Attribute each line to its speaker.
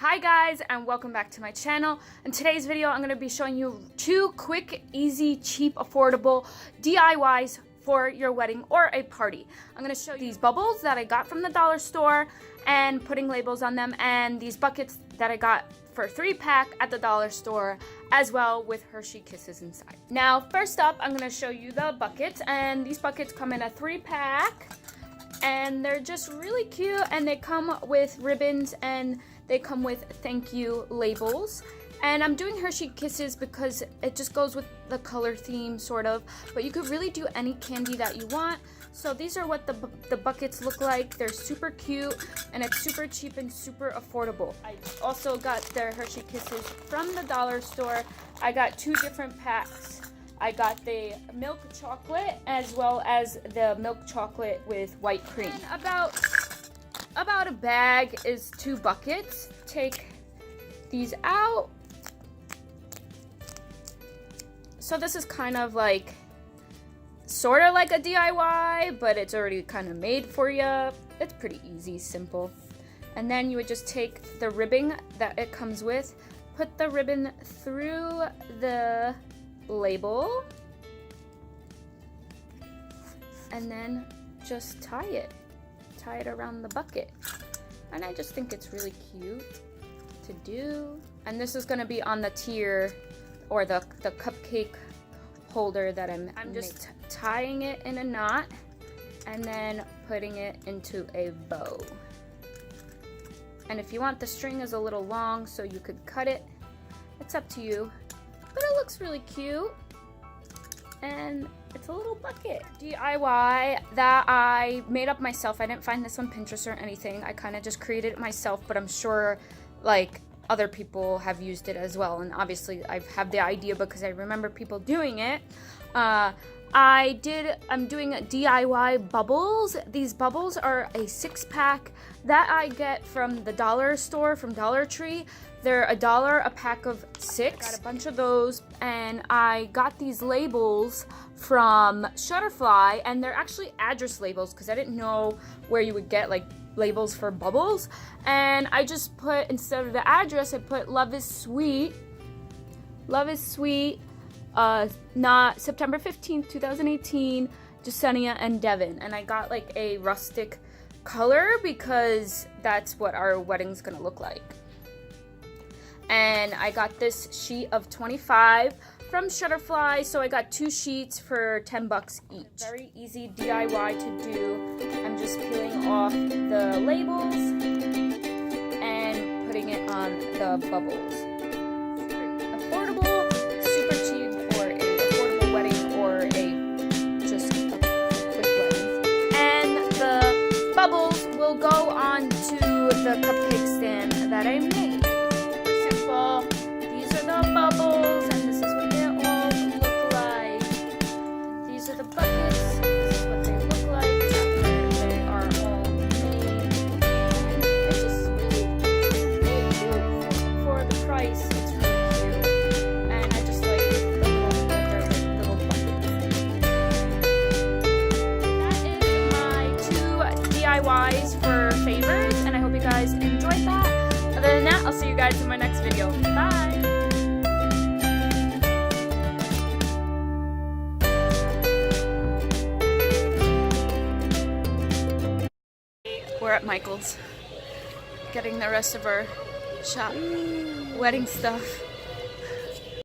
Speaker 1: Hi guys, and welcome back to my channel. In today's video, I'm going to be showing you 2 quick, easy, cheap, affordable DIYs for your wedding or a party. I'm going to show you these bubbles that I got from the dollar store and putting labels on them, and these buckets that I got for 3-pack at the dollar store as well with Hershey Kisses inside. Now, first up, I'm going to show you the buckets, and these buckets come in a 3-pack. And they're just really cute, and they come with ribbons and they come with thank you labels. And I'm doing Hershey Kisses because it just goes with the color theme, sort of. But you could really do any candy that you want. So these are what the buckets look like. They're super cute, and it's super cheap and super affordable. I also got the Hershey Kisses from the dollar store. I got 2 different packs. I got the milk chocolate as well as the milk chocolate with white cream. About a bag is 2 buckets. Take these out. So this is kind of like, sort of like a DIY, but it's already kind of made for you. It's pretty easy, simple. And then you would just take the ribbon that it comes with, put the ribbon through the label, and then just tie it around the bucket. And I just think it's really cute to do. And this is going to be on the tier or the cupcake holder that I'm just tying it in a knot and then putting it into a bow. And if you want, the string is a little long, so you could cut it. It's up to you. But it looks really cute, and it's a little bucket. DIY that I made up myself. I didn't find this on Pinterest or anything. I kind of just created it myself, but I'm sure like other people have used it as well. And obviously I have the idea because I remember people doing it. I'm doing DIY bubbles. These bubbles are a 6-pack that I get from the dollar store, from Dollar Tree. They're $1 a pack of 6. I got a bunch of those, and I got these labels from Shutterfly, and they're actually address labels because I didn't know where you would get like labels for bubbles. And I just put, instead of the address, I put Love is Sweet. Love is Sweet. Not September 15th, 2018, Jasenia and Devin. And I got like a rustic color because that's what our wedding's gonna look like. And I got this sheet of 25 from Shutterfly, so I got 2 sheets for 10 bucks each. Very easy DIY to do. I'm just peeling off the labels and putting it on the bubbles. Affordable, super cheap for a affordable wedding or just a quick wedding. And the bubbles will go onto the cupcake stand that I made. These are the bubbles, and this is what they all look like. These are the buckets. This is what they look like after they are all made. And it's just really cute for the price. It's really cute, and I just like the little buckets. That is my 2 DIYs for favors, and I hope you guys enjoyed that. Other than that, I'll see you guys in my next video. Bye! We're at Michael's, getting the rest of our wedding stuff.